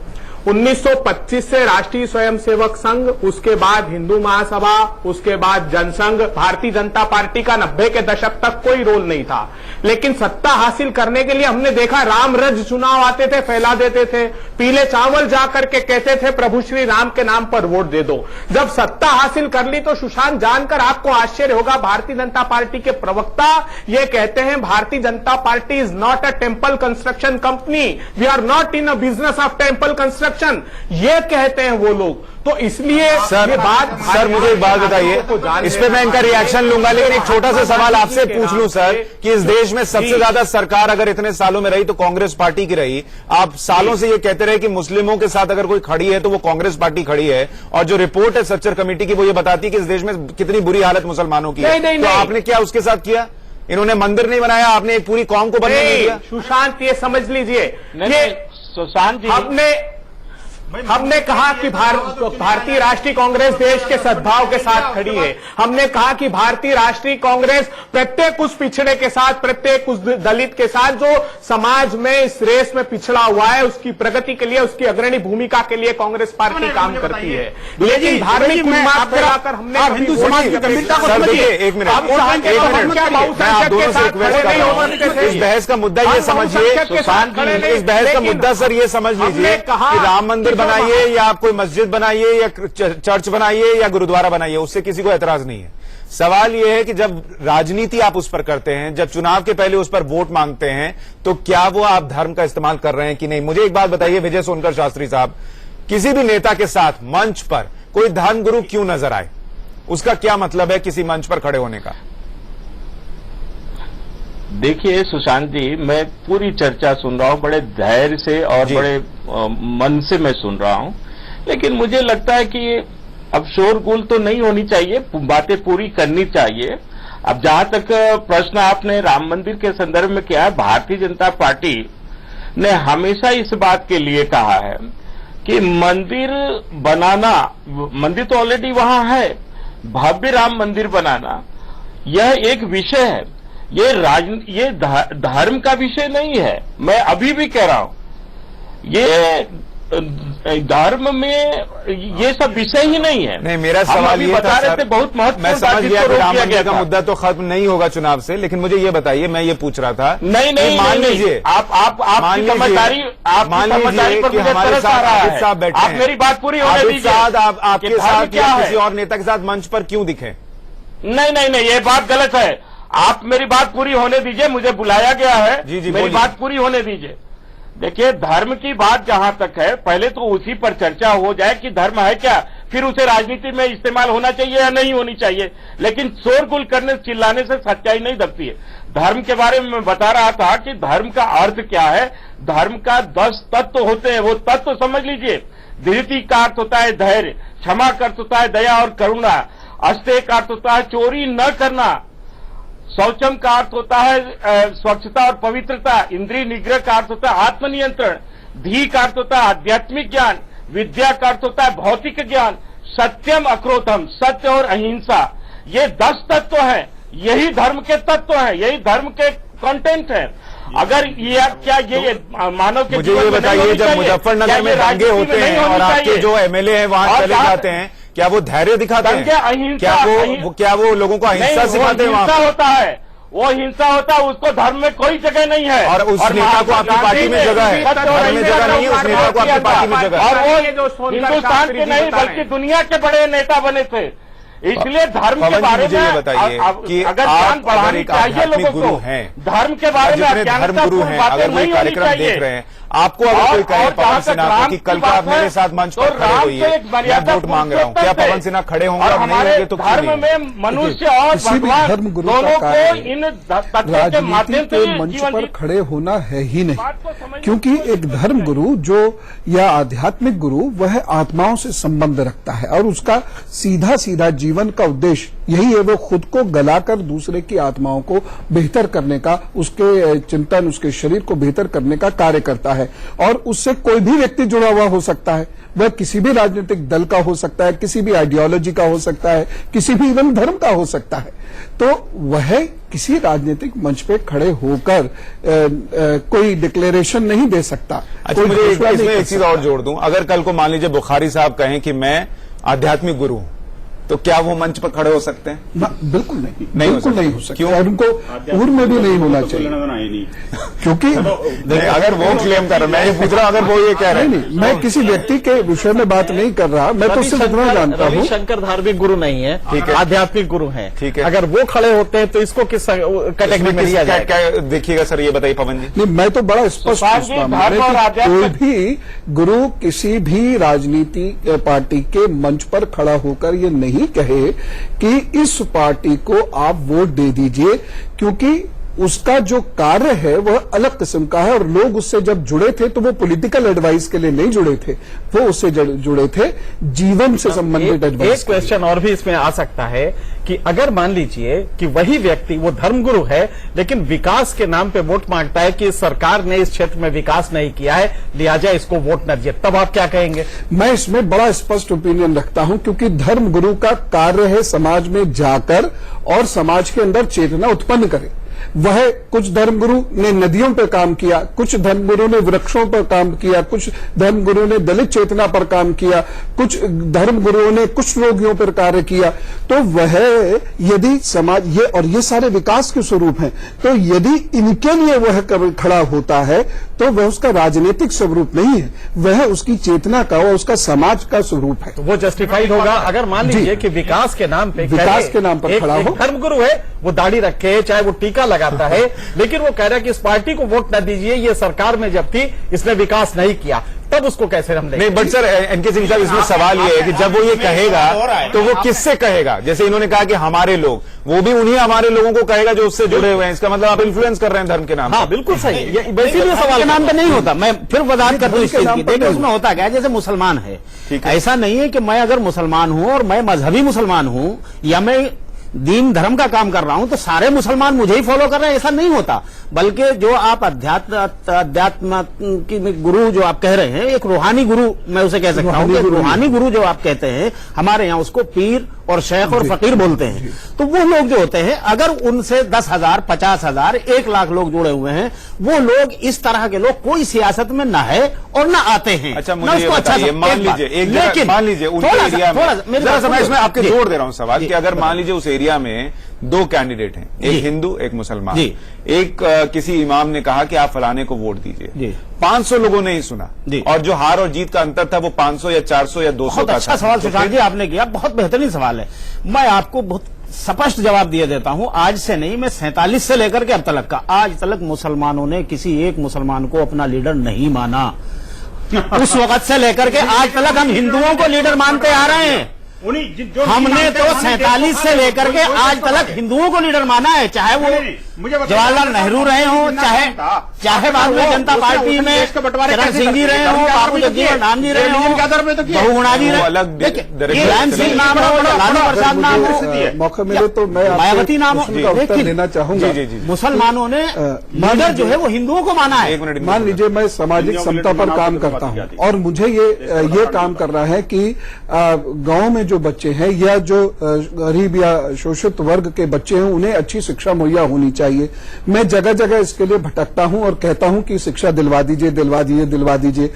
1925 से राष्ट्रीय स्वयंसेवक संघ, उसके बाद हिंदू महासभा, उसके बाद जनसंघ, भारतीय जनता पार्टी का 90 के दशक तक कोई रोल नहीं था। लेकिन सत्ता हासिल करने के लिए हमने देखा राम रज चुनाव आते थे, फैला देते थे, पीले चावल जाकर के कहते थे प्रभु श्री राम के नाम पर वोट दे दो। जब सत्ता हासिल कर ली तो सुशांत, जानकर आपको आश्चर्य होगा, भारतीय जनता पार्टी के प्रवक्ता ये कहते हैं Bharatiya Janata Party is not a temple construction company, we are not in a business of temple construction, ये कहते हैं वो लोग। तो इसलिए सर ये बात सर मुझे एक बात बताइए, इस पे मैं इनका रिएक्शन लूंगा, लेकिन एक छोटा सा सवाल आपसे पूछ लूं सर कि इस देश में सबसे ज्यादा सरकार अगर इतने सालों में रही तो कांग्रेस पार्टी की रही। आप सालों से ये कहते रहे कि मुस्लिमों के साथ अगर कोई खड़ी है तो वो कांग्रेस पार्टी खड़ी है, और जो रिपोर्ट है सच्चर कमेटी की वो ये बताती है कि इस देश में कितनी बुरी हालत मुसलमानों की है। तो आपने क्या उसके साथ किया? इन्होंने मंदिर नहीं बनाया, आपने एक पूरी कौम को बनने नहीं दिया। सुशांत, ये समझ लीजिए, ये सुशांत जी, हमने कहा कि भारतीय राष्ट्रीय कांग्रेस देश के सद्भाव के साथ खड़ी है। हमने कहा कि भारतीय राष्ट्रीय कांग्रेस प्रत्येक उस पिछड़े के साथ, प्रत्येक उस दलित के साथ जो समाज में इस रेस में पिछड़ा हुआ है, उसकी प्रगति के लिए, उसकी अग्रणी भूमिका के लिए कांग्रेस पार्टी काम करती है। लेकिन धार्मिक उन्माद फैलाकर हमने हिंदू समाज की गंभीरता को समझिए। एक मिनट, आप दोनों से रिक्वेस्ट कर रहा हूं, इस बहस का मुद्दा ये समझिए, इस बहस का मुद्दा सर ये समझ लीजिए कि राम मंदिर बनाइए या आप कोई मस्जिद बनाइए या चर्च बनाइए या गुरुद्वारा बनाइए, उससे किसी को एतराज नहीं है। सवाल यह है कि जब राजनीति आप उस पर करते हैं, जब चुनाव के पहले उस पर वोट मांगते हैं, तो क्या वो आप धर्म का इस्तेमाल कर रहे हैं कि नहीं? मुझे एक बात बताइए विजय सोनकर शास्त्री साहब, किसी भी नेता के साथ मंच पर कोई धर्मगुरु क्यों नजर आए, उसका क्या मतलब है किसी मंच पर खड़े होने का? देखिए सुशांत जी, मैं पूरी चर्चा सुन रहा हूं, बड़े धैर्य से और बड़े मन से मैं सुन रहा हूं, लेकिन मुझे लगता है कि अब शोरगुल तो नहीं होनी चाहिए, बातें पूरी करनी चाहिए। अब जहां तक प्रश्न आपने राम मंदिर के संदर्भ में किया है, भारतीय जनता पार्टी ने हमेशा इस बात के लिए कहा है कि मंदिर बनाना, मंदिर तो ऑलरेडी वहां है, भव्य राम मंदिर बनाना यह एक विषय है, ये धर्म का विषय नहीं है। मैं अभी भी कह रहा हूं ये धर्म में ये सब विषय ही नहीं है। नहीं, मेरा सवाल ये था सर, बहुत महत्वपूर्ण, मैं समझ गया कि राम मंदिर का मुद्दा तो खत्म नहीं होगा चुनाव से, लेकिन मुझे ये बताइए, मैं ये पूछ रहा था, नहीं मान लीजिए आपकी समझदारी पर मुझे तरस आ रहा है, साहब बैठे, आप मेरी बात पूरी होने दीजिए। आपके साथ या किसी और नेता के साथ मंच पर क्यों दिखे? नहीं, ये बात गलत है। आप मेरी बात पूरी होने दीजिए, मुझे बुलाया गया है, मेरी बात पूरी होने दीजिए। देखिए, धर्म की बात जहां तक है, पहले तो उसी पर चर्चा हो जाए कि धर्म है क्या, फिर उसे राजनीति में इस्तेमाल होना चाहिए या नहीं होनी चाहिए। लेकिन शोरगुल करने, चिल्लाने से सच्चाई नहीं दबती है। धर्म के बारे में मैं बता रहा था कि धर्म का अर्थ क्या है। धर्म का 10 तत्व होते हैं, वो तत्व समझ लीजिए। धृति का अर्थ होता है धैर्य, क्षमा का अर्थ होता है दया और करुणा, अस्तेय का अर्थ होता है चोरी न करना, शौचम का अर्थ होता है स्वच्छता और पवित्रता, इंद्रिय निग्रह का अर्थ होता है आत्मनियंत्रण, धी का अर्थ होता है आध्यात्मिक ज्ञान, विद्या का अर्थ होता है भौतिक ज्ञान, सत्यम अक्रोधम, सत्य और अहिंसा। ये 10 तत्व हैं, यही धर्म के तत्व हैं, यही धर्म के कंटेंट हैं। अगर ये मानव के मुझे ये बताइए, जब मुजफ्फरनगर में दंगे होते हैं और आपके जो एमएलए हैं वहां चले जाते हैं, क्या वो धैर्य दिखाते हैं? क्या वो लोगों को अहिंसा सिखाते हैं? हिंसा होता है, वो हिंसा होता है, उसको धर्म में कोई जगह नहीं है। और उस नेता को आपकी पार्टी में जगह है, धर्म में जगह नहीं है, उस नेता को आपकी पार्टी में जगह है। और वो हिंदुस्तान के नहीं बल्कि दुनिया के बड़े नेता बने थे। इसलिए धर्म के बारे में बताइए कि अगर ज्ञान बढ़ानी चाहिए लोगों को, धर्म के बारे में धर्मगुरु हैं, अगर कोई कार्यक्रम देख रहे हैं, आपको अगर कोई कहे पवन सिन्हा को कि कल को आप मेरे साथ मंच पर खड़े होइए, मैं वोट मांग रहा हूँ, क्या पवन सिन्हा खड़े होंगे? और नहीं होंगे तो धर्म में मनुष्य और भगवान दोनों को इन तत्वों के माध्यम से मंच पर खड़े होना है ही नहीं, क्योंकि एक धर्म गुरु जो या आध्यात्मिक गुरु वह आत्माओं से संबंध रखता है और उसका सीधा सीधा जीवन का उद्देश्य यही है, वो खुद को गलाकर दूसरे की आत्माओं को बेहतर करने का, उसके चिंतन, उसके शरीर को बेहतर करने का कार्य करता है। और उससे कोई भी व्यक्ति जुड़ा हुआ हो सकता है, वह किसी भी राजनीतिक दल का हो सकता है, किसी भी आइडियोलॉजी का हो सकता है, किसी भी इवन धर्म का हो सकता है। तो वह किसी राजनीतिक मंच पे खड़े होकर कोई डिक्लेरेशन नहीं दे सकता। अच्छा, मुझे इसमें एक चीज और जोड़ दूं, अगर कल को मान लीजिए बुखारी साहब कहें कि मैं आध्यात्मिक गुरु हूं, तो क्या वो मंच पर खड़े हो सकते हैं? बिल्कुल नहीं, नहीं हो बिल्कुल सकते। नहीं हो सकता। क्यों? और उनको पूर्व में भी नहीं होना चाहिए, क्योंकि नहीं, अगर वो क्लेम कर रहे हैं, मैं ये पूछ रहा हूं, अगर वो ये कह रहे हैं। नहीं, मैं किसी व्यक्ति के विषय में बात नहीं कर रहा, मैं तो सिर्फ इतना जानता हूँ। रविशंकर धार्मिक गुरु नहीं है, ठीक है, आध्यात्मिक गुरु हैं। ठीक है, अगर वो खड़े होते हैं तो इसको किस कैटेगरी में लिया जाए? क्या देखिएगा सर, ये बताइए पवन जी। नहीं, मैं तो बड़ा स्पष्ट पूछता हूं कि कोई भी गुरु किसी भी राजनीति पार्टी के मंच पर खड़ा होकर ये नहीं कहे कि इस पार्टी को आप वोट दे दीजिए, क्योंकि उसका जो कार्य है वह अलग किस्म का है, और लोग उससे जब जुड़े थे तो वो पॉलिटिकल एडवाइस के लिए नहीं जुड़े थे, वो उससे जुड़े थे जीवन से संबंधित एडवाइस। एक क्वेश्चन और भी इसमें आ सकता है कि अगर मान लीजिए कि वही व्यक्ति वो धर्मगुरु है, लेकिन विकास के नाम पे वोट मांगता है कि सरकार ने इस क्षेत्र में विकास नहीं किया है, लिहाजा इसको वोट न दिए, तब आप क्या कहेंगे? मैं इसमें बड़ा स्पष्ट ओपिनियन रखता हूं, क्योंकि धर्मगुरु का कार्य है समाज में जाकर और समाज के अंदर चेतना उत्पन्न करे। वह कुछ धर्मगुरु ने नदियों पर काम किया, कुछ धर्मगुरु ने वृक्षों पर काम किया, कुछ धर्मगुरु ने दलित चेतना पर काम किया, कुछ धर्मगुरुओं ने कुछ रोगियों पर कार्य किया। तो वह यदि समाज ये सारे विकास के स्वरूप हैं, तो यदि इनके लिए वह खड़ा होता है तो वह उसका राजनीतिक स्वरूप नहीं है, वह उसकी चेतना का और उसका समाज का स्वरूप है। तो वो जस्टिफाइड होगा अगर मान लीजिए कि विकास के नाम पे खड़ा हो। धर्मगुरु है, वो दाढ़ी रखे, चाहे वो टीका लगाता है, लेकिन वो कह रहा है कि इस पार्टी को वोट न दीजिए, ये सरकार में जब थी इसने विकास नहीं किया, तब उसको कैसे हम देंगे? नहीं, बट सर एनके सिंह साहब, इसमें सवाल ये है कि जब वो ये कहेगा तो वो किससे कहेगा? जैसे इन्होंने कहा कि हमारे लोग, वो भी उन्हीं हमारे लोगों को कहेगा जो उससे जुड़े हुए हैं। इसका मतलब आप इन्फ्लुएंस कर रहे हैं धर्म के नाम। हाँ, बिल्कुल सही। इसीलिए सवाल के नाम पे नहीं होता। मैं फिर वजाहत करता हूं इस चीज की। देखिए उसमें होता क्या है, जैसे मुसलमान है, ऐसा नहीं है कि मैं अगर मुसलमान हूं और मैं मजहबी मुसलमान हूं या मैं दीन धर्म का काम कर रहा हूं तो सारे मुसलमान मुझे ही फॉलो कर रहे हैं, ऐसा नहीं होता। बल्कि जो आप अध्यात्म की गुरु जो आप कह रहे हैं, एक रूहानी गुरु मैं उसे कह सकता हूं, रूहानी गुरु जो आप कहते हैं, हमारे यहाँ उसको पीर और शेख और फकीर बोलते हैं। तो वो लोग जो होते हैं, अगर उनसे 10,000, 50,000, 1 लाख लोग जुड़े हुए हैं, वो लोग इस तरह के लोग कोई सियासत में न है और न आते हैं। अच्छा, मुझे ये बताइए, मान लीजिए उनके एरिया में, मैं आपके जोड़ दे रहा हूं सवाल कि अगर मान लीजिए उस एरिया में 2 कैंडिडेट हैं, एक हिंदू एक मुसलमान, एक किसी इमाम ने कहा कि आप फलाने को वोट दीजिए, 500 लोगों ने ही सुना, और जो हार और जीत का अंतर था वो 500 या 400 या 200 का था। अच्छा सवाल सुशांत जी आपने किया, बहुत बेहतरीन सवाल है। मैं आपको बहुत स्पष्ट जवाब दिए देता हूं। आज से नहीं, मैं 47 से लेकर के अब तक का, आज तक मुसलमानों ने किसी एक मुसलमान को अपना लीडर नहीं माना। उस वक्त से लेकर के आज तक हम हिंदुओं को लीडर मानते आ रहे हैं। हमने तो 47 से लेकर के आज तक हिंदुओं को लीडर माना है, चाहे वो जवाहरलाल नेहरू रहे हों, चाहे भारतीय जनता पार्टी में चरण सिंह जी रहे हों, बाबू जगजीवन राम जी रहे हों, बहुगुणा जी रहे, सिंह नाम हो, लालू प्रसाद नाम हो, मौका मिले तो मैं मायावती नाम हो, उत्तर देना चाहूंगा। मुसलमानों ने लीडर जो है वो हिंदुओं को माना है। मान लीजिए मैं सामाजिक समता पर काम करता हूं और मुझे ये काम कर रहा है कि गांव में जो बच्चे हैं या जो गरीब या शोषित वर्ग के बच्चे हैं उन्हें अच्छी शिक्षा मुहैया होनी चाहिए। मैं जगह जगह इसके लिए भटकता हूं और कहता हूं कि शिक्षा दिलवा दीजिए, दिलवा दीजिए, दिलवा दीजिए।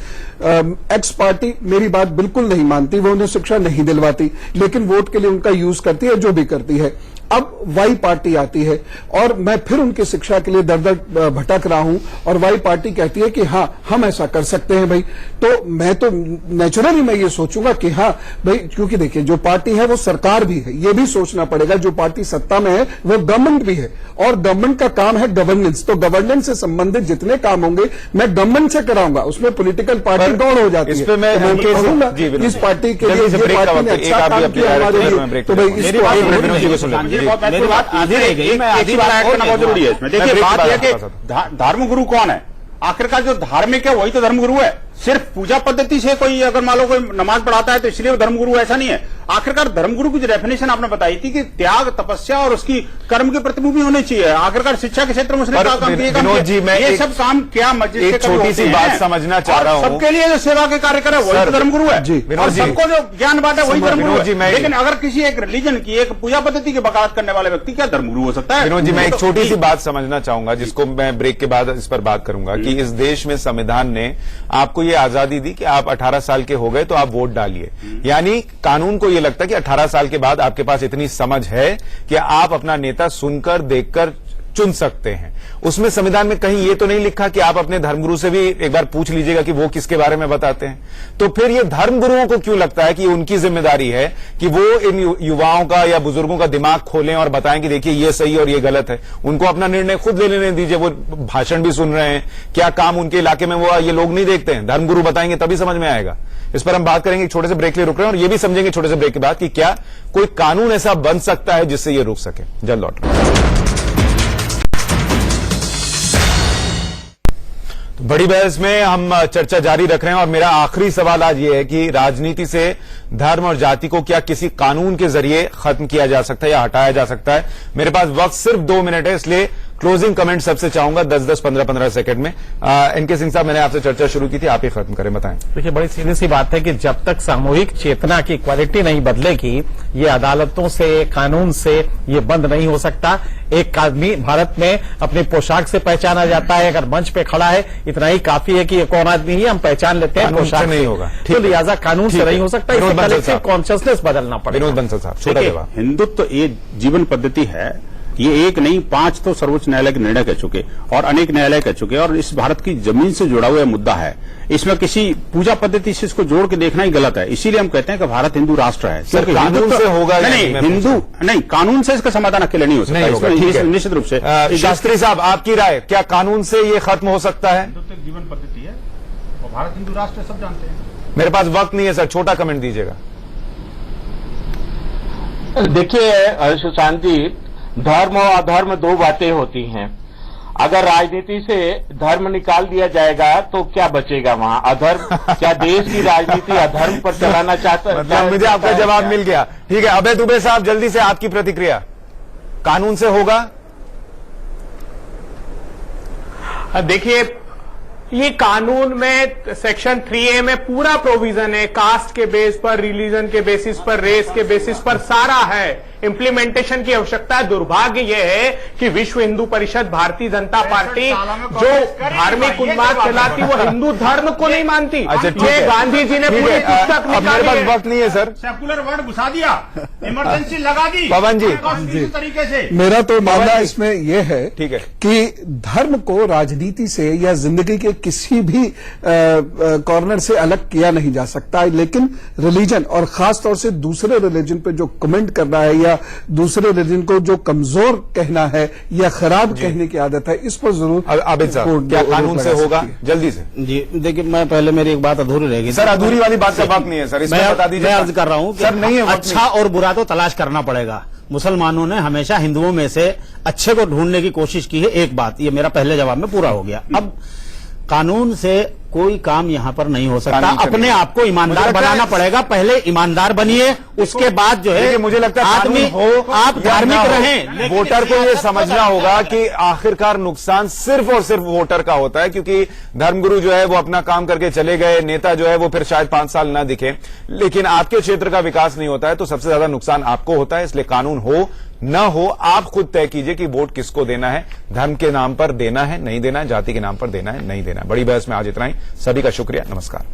एक्स पार्टी मेरी बात बिल्कुल नहीं मानती, वो उन्हें शिक्षा नहीं दिलवाती, लेकिन वोट के लिए उनका यूज करती है, जो भी करती है। अब वाई पार्टी आती है और मैं फिर उनकी शिक्षा के लिए दर दर भटक रहा हूं और वाई पार्टी कहती है कि हाँ हम ऐसा कर सकते हैं भाई। तो मैं तो नेचुरली मैं ये सोचूंगा कि हाँ भाई, क्योंकि देखिए जो पार्टी है वो सरकार भी है, ये भी सोचना पड़ेगा। जो पार्टी सत्ता में है वो गवर्नमेंट भी है और गवर्नमेंट का काम है गवर्नेंस। तो गवर्नेंस से संबंधित जितने काम होंगे मैं गवर्नमेंट से कराऊंगा, उसमें पॉलिटिकल पार्टी गौड़ हो जाती है। मैं इस पार्टी के लिए पार्टी ने अच्छा काम किया हमारे लिए, तो भाई इसको मेरी बात आधी रह गई, मैं आधी बात ऐड करना बहुत जरूरी है इसमें। देखिए बात यह कि धर्मगुरु कौन है? आखिरकार जो धार्मिक है वही तो धर्मगुरु है। सिर्फ पूजा पद्धति से कोई अगर मान लो कोई नमाज पढ़ाता है तो इसलिए वो धर्मगुरु, ऐसा नहीं है। आखिरकार धर्मगुरु की जो डेफिनेशन आपने बताई थी कि त्याग, तपस्या और उसकी कर्म की प्रतिभूति होनी चाहिए। आखिरकार शिक्षा के क्षेत्र में उसने क्या काम किया, ये सब काम क्या मस्जिद एक छोटी सी बात समझना चाह रहा हूं। सबके लिए जो सेवा के कार्य करे वही तो धर्मगुरु है, और सबको जो ज्ञान बांटे वही धर्मगुरु है। लेकिन अगर किसी एक रिलीजन की, एक पूजा पद्धति की वकालत करने वाले व्यक्ति क्या धर्मगुरु हो सकता है? विनोद जी, मैं एक छोटी सी बात समझना चाहूंगा जिसको मैं ब्रेक के बाद इस पर बात करूंगा कि इस देश में संविधान ने आपको ये आजादी दी कि आप 18 साल के हो गए तो आप वोट डालिए, यानी कानून को ये लगता है कि 18 साल के बाद आपके पास इतनी समझ है कि आप अपना नेता सुनकर देखकर चुन सकते हैं। उसमें संविधान में कहीं ये तो नहीं लिखा कि आप अपने धर्मगुरु से भी एक बार पूछ लीजिएगा कि वो किसके बारे में बताते हैं। तो फिर ये धर्मगुरुओं को क्यों लगता है कि उनकी जिम्मेदारी है कि वो इन युवाओं का या बुजुर्गों का दिमाग खोलें और बताएं कि देखिए ये सही और ये गलत है। उनको अपना निर्णय खुद ले लेने दीजिए। वो भाषण भी सुन रहे हैं, क्या काम उनके इलाके में वो ये लोग नहीं देखते हैं? धर्मगुरु बताएंगे तभी समझ में आएगा। इस पर हम बात करेंगे, एक छोटे से ब्रेक के लिए रुक रहे हैं और ये भी समझेंगे छोटे से ब्रेक के बाद कि क्या कोई कानून ऐसा बन सकता है जिससे ये रुक सके। जल्द लौट बड़ी बहस में हम चर्चा जारी रख रहे हैं और मेरा आखिरी सवाल आज ये है कि राजनीति से धर्म और जाति को क्या किसी कानून के जरिए खत्म किया जा सकता है या हटाया जा सकता है? मेरे पास वक्त सिर्फ 2 मिनट है, इसलिए क्लोजिंग कमेंट सबसे चाहूंगा 10-10, 15-15 सेकंड में। इनके सिंह साहब, मैंने आपसे चर्चा शुरू की थी, आप ही खत्म करें, बताएं। देखिए, बड़ी सीधी सी बात है कि जब तक सामूहिक चेतना की क्वालिटी नहीं बदलेगी, ये अदालतों से, कानून से ये बंद नहीं हो सकता। एक आदमी भारत में अपनी पोशाक से पहचाना जाता है, अगर मंच पे खड़ा है इतना ही काफी है कि ये कौन आदमी है, हम पहचान लेते हैं, पोशाक नहीं होगा। तो लिहाजा कानून से नहीं हो सकता, इससे कलेक्टिव कॉन्शियसनेस बदलना पड़ेगा। विनोद बंसल साहब, छोटा जवाब। हिंदुत्व ये जीवन पद्धति है, ये एक नहीं 5 तो सर्वोच्च न्यायालय के निर्णय कह चुके और अनेक न्यायालय कह चुके, और इस भारत की जमीन से जुड़ा हुआ मुद्दा है। इसमें किसी पूजा पद्धति से इसको जोड़ के देखना ही गलत है। इसीलिए हम कहते हैं कि भारत हिंदू राष्ट्र है। सिर्फ कानून से होगा नहीं, हिंदू नहीं, कानून से इसका समाधान अकेले नहीं हो सकता, निश्चित रूप से। शास्त्री साहब, आपकी राय, क्या कानून से ये खत्म हो सकता है? हिंदुत्व जीवन पद्धति है और भारत हिंदू राष्ट्र है, सब जानते हैं। मेरे पास वक्त नहीं है सर, छोटा कमेंट दीजिएगा। देखिए सुशांत जी, धर्म और अधर्म 2 बातें होती हैं। अगर राजनीति से धर्म निकाल दिया जाएगा तो क्या बचेगा वहां? अधर्म? क्या देश की राजनीति अधर्म पर चलाना चाहता है? मतलब मुझे आपका जवाब मिल गया। ठीक है, अभय दुबे साहब, जल्दी से आपकी प्रतिक्रिया। कानून से होगा? देखिए, ये कानून में सेक्शन 3A में पूरा प्रोविजन है, कास्ट के बेस पर, रिलीजन के बेसिस पर, रेस के बेसिस पर सारा है। इंप्लीमेंटेशन की आवश्यकता है। दुर्भाग्य यह है कि विश्व हिंदू परिषद, भारतीय जनता पार्टी जो धार्मिक उन्माद चलाती वो हिंदू धर्म को नहीं मानती। अच्छा, ठीक ये है। गांधी जी ने पूरी पुस्तक अब मेरे पास वक्त नहीं है सर। सेकुलर वर्ड घुसा दिया, इमरजेंसी लगा दी पवन जी, तरीके से। मेरा तो मानना इसमें यह है, ठीक है, कि धर्म को राजनीति से या जिंदगी के किसी भी कॉर्नर से अलग किया नहीं जा सकता, लेकिन रिलीजन और खासतौर से दूसरे रिलीजन पे जो कमेंट करना है या दूसरे रिलीजन को जो कमजोर कहना है या खराब कहने की आदत है, इस पर जरूर आबिद साहब, क्या कानून से होगा? जल्दी से जी देखिए, मैं पहले मेरी एक बात अधूरी रहेगी सर। अधूरी वाली बात का वक्त नहीं है सर, इसमें बता दीजिए। मैं अर्ज कर रहा हूं कि सर नहीं है, अच्छा और बुरा तो तलाश करना पड़ेगा। मुसलमानों ने हमेशा हिंदुओं में से अच्छे को ढूंढने की कोशिश की है, एक बात, ये मेरा पहले जवाब में पूरा हो गया। अब कानून से कोई काम यहां पर नहीं हो सकता, अपने आप को ईमानदार बनाना पड़ेगा। पहले ईमानदार बनिए, उसके बाद जो है मुझे लगता है आदमी हो, आप धार्मिक रहें। वोटर को ये समझना होगा कि आखिरकार नुकसान सिर्फ और सिर्फ वोटर का होता है, क्योंकि धर्मगुरु जो है वो अपना काम करके चले गए, नेता जो है वो फिर शायद 5 साल ना दिखे, लेकिन आपके क्षेत्र का विकास नहीं होता है तो सबसे ज्यादा नुकसान आपको होता है। इसलिए कानून हो न हो, आप खुद तय कीजिए कि वोट किसको देना है। धर्म के नाम पर देना है, नहीं देना है, जाति के नाम पर देना है, नहीं देना है। बड़ी बहस में आज इतना ही। सभी का शुक्रिया, नमस्कार।